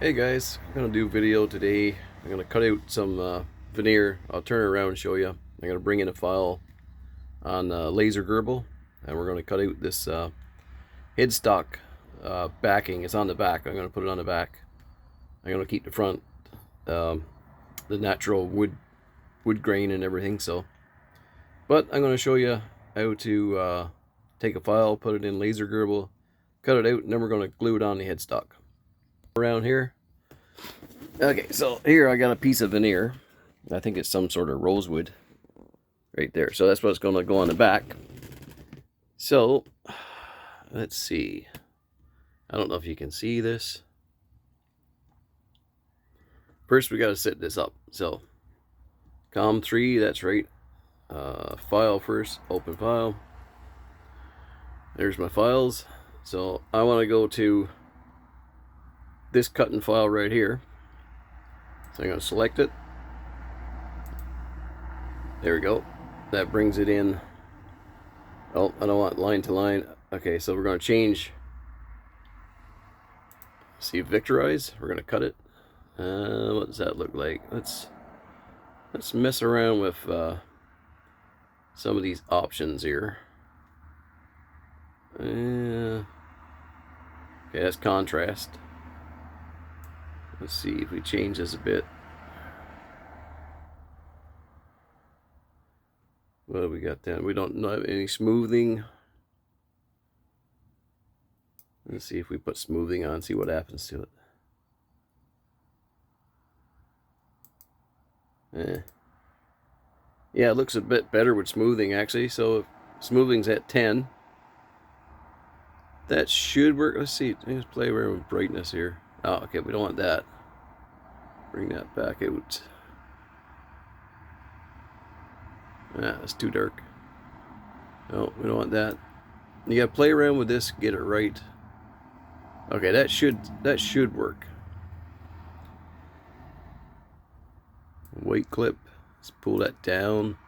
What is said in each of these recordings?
Hey guys, I'm gonna do a video today. I'm gonna cut out some veneer. I'll turn it around and show you. I'm gonna bring in a file on laser gerbil, and we're gonna cut out this headstock backing. It's on the back. I'm gonna put it on the back. I'm gonna keep the front, the natural wood grain and everything. But I'm gonna show you how to take a file, put it in laser gerbil, cut it out, and then we're gonna glue it on the headstock. Around here. Okay, so here I got a piece of veneer. I think it's some sort of rosewood right there. So that's what's going to go on the back. So let's see. I don't know if you can see this. First we got to set this up. So COM3, that's right. File first, open file. There's my files. So I want to go to this cutting file right here. So I'm going to select it. There we go. That brings it in. Oh, I don't want line to line. Okay, so we're going to change. See, vectorize. We're going to cut it. What does that look like? Let's mess around with some of these options here. Okay, that's contrast. Let's see if we change this a bit. What do we got then? We don't have any smoothing. Let's see if we put smoothing on, see what happens to it. Yeah, it looks a bit better with smoothing actually. So if smoothing's at 10, that should work. Let's see. Let's play around with brightness here. Oh, okay, we don't want that. Bring that back out. Ah, that's too dark. No, we don't want that. You gotta play around with this, get it right. Okay, that should work. White clip. Let's pull that down.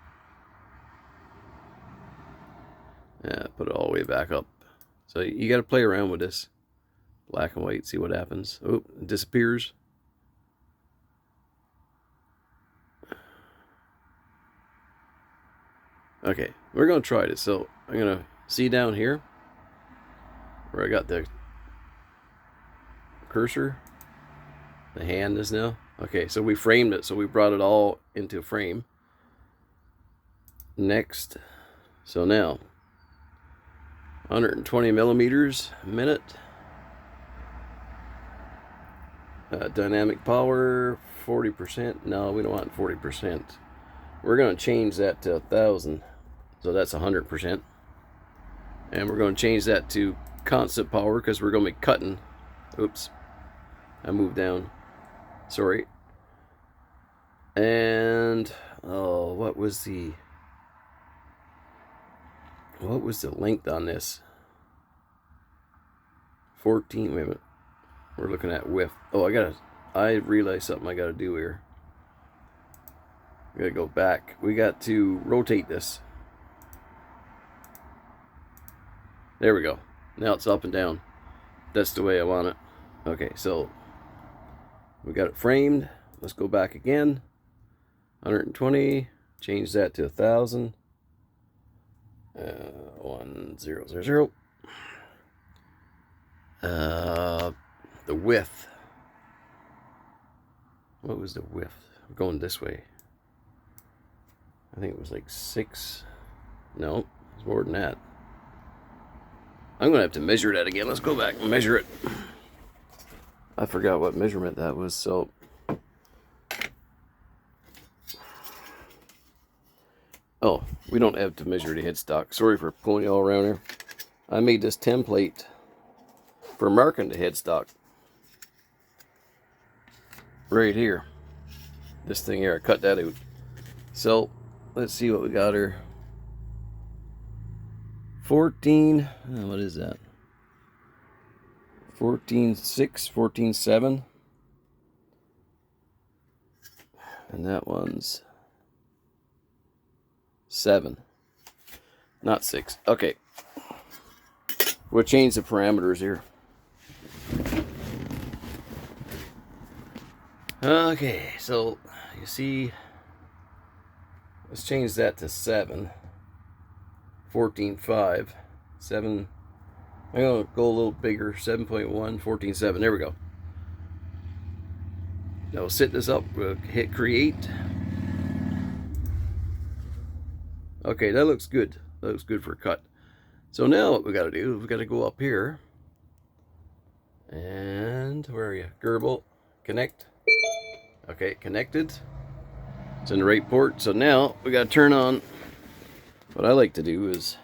Yeah, put it all the way back up. So you gotta play around with this. Black and white, see what happens. Oh, it disappears. Okay, we're gonna try this. So I'm gonna see down here where I got the cursor. The hand is now. Okay, so we framed it, so we brought it all into frame. Next, so now 120 millimeters a minute. Dynamic power 40%. No, we don't want 40%. We're going to change that to 1,000. So that's 100%. And we're going to change that to constant power because we're going to be cutting. Oops. I moved down. Sorry. And oh, what was the length on this? 14. Wait a minute. We're looking at width. Oh, I realized something I gotta do here. We gotta go back. We got to rotate this. There we go. Now it's up and down. That's the way I want it. Okay, so we got it framed. Let's go back again. 120. Change that to 1,000. 1000. The width. What was the width? We're going this way. I think it was like 6. No, it's more than that. I'm gonna have to measure that again. Let's go back and measure it. I forgot what measurement that was, so oh, we don't have to measure the headstock. Sorry for pulling you all around here. I made this template for marking the headstock. Right here. This thing here, I cut that out. So, let's see what we got here. 14, what is that? 14.6, 14.7. And that one's 7. Not 6. Okay. We'll change the parameters here. Okay, so you see, let's change that to 7. 14.5. 7. I'm going to go a little bigger. 7.1, 14.7. There we go. Now we'll set this up. We'll hit create. Okay, that looks good. That looks good for a cut. So now what we got to do, we got to go up here. And where are you? Gerbil. Connect. Okay, connected. It's in the right port. So now we got to turn on. What I like to do is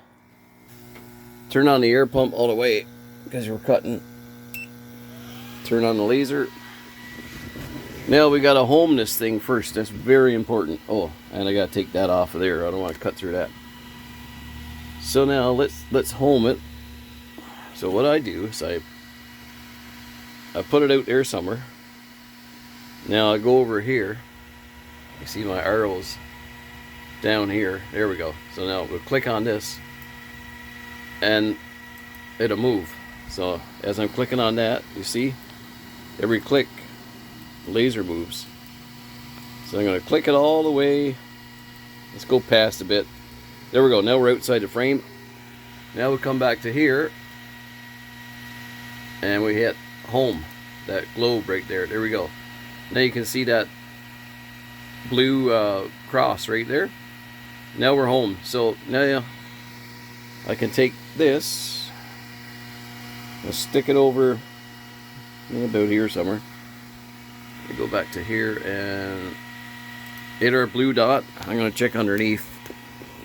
turn on the air pump all the way because we're cutting. Turn on the laser. Now we got to home this thing first. That's very important. Oh, and I got to take that off of there. I don't want to cut through that. So now let's home it. So what I do is I put it out there somewhere. Now I go over here. You see my arrows down here. There we go. So now we'll click on this and it'll move. So as I'm clicking on that, you see every click laser moves. So I'm going to click it all the way. Let's go past a bit. There we go. Now we're outside the frame. Now we come back to here and we hit home, that globe right there. There we go. Now you can see that blue cross right there. Now we're home. So now I can take this, I'll stick it over about here somewhere. We go back to here and hit our blue dot. I'm going to check underneath,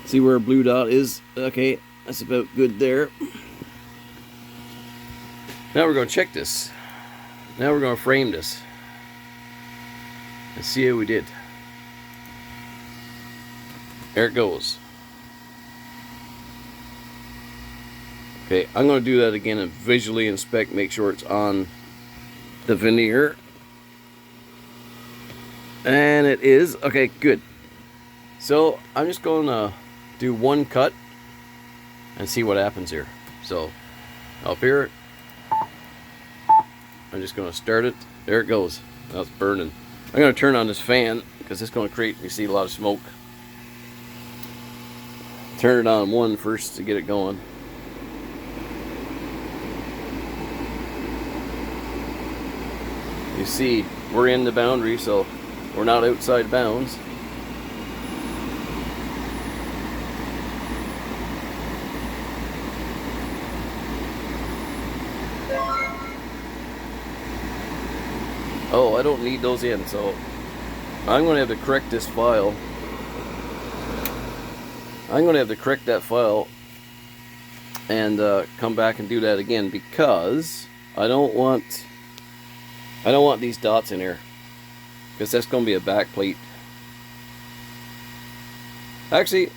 see where our blue dot is. Okay, that's about good there. Now we're going to check this. Now we're going to frame this and see how we did. There it goes. Okay, I'm going to do that again and visually inspect, make sure it's on the veneer. And it is. Okay, good. So I'm just going to do one cut and see what happens here. So up here, I'm just going to start it. There it goes. Now it's burning. I'm going to turn on this fan because it's going to create, you see, a lot of smoke. Turn it on one first to get it going. You see, we're in the boundary, so we're not outside bounds. Oh, I don't need those in, so I'm going to have to correct this file. I'm going to have to correct that file and come back and do that again because I don't want these dots in here because that's going to be a back plate. Actually,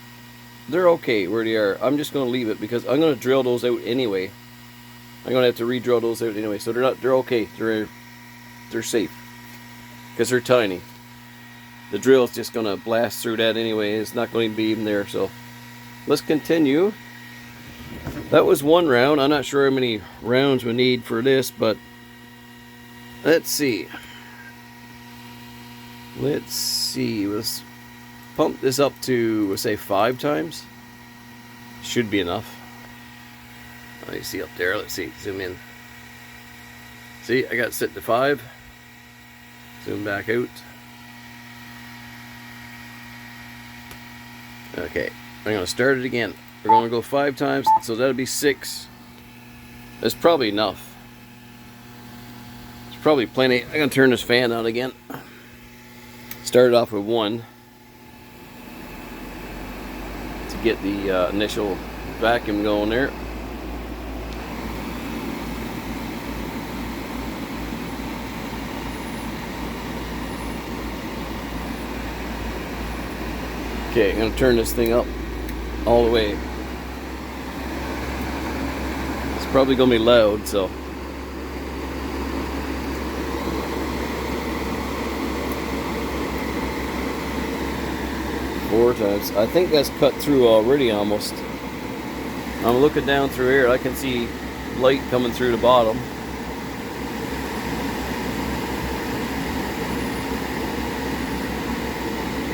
they're okay where they are. I'm just going to leave it because I'm going to drill those out anyway. I'm going to have to re-drill those out anyway, so they're okay. They're safe because they're tiny. The drill is just going to blast through that anyway. It's not going to be even there. So let's continue. That was one round. I'm not sure how many rounds we need for this, but let's see. Let's pump this up to, let's say, 5 times. Should be enough. Let me see up there. Let's see. Zoom in. See, I got it set to 5. Zoom back out. Okay, I'm going to start it again. We're going to go 5 times, so that'll be 6. That's probably enough. It's probably plenty. I'm going to turn this fan on again. Start it off with 1 to get the initial vacuum going there. Okay, I'm going to turn this thing up all the way. It's probably going to be loud, so. Four times. I think that's cut through already almost. I'm looking down through here. I can see light coming through the bottom.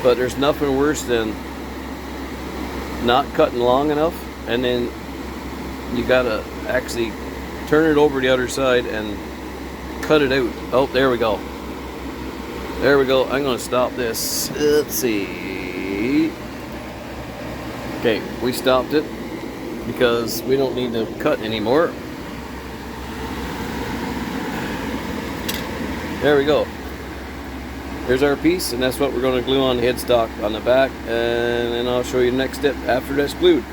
But there's nothing worse than not cutting long enough, and then you gotta actually turn it over the other side and cut it out. Oh, there we go. There we go. I'm gonna stop this. Let's see. Okay, we stopped it because we don't need to cut anymore. There we go. There's our piece, and that's what we're going to glue on the headstock on the back, and then I'll show you the next step after that's glued.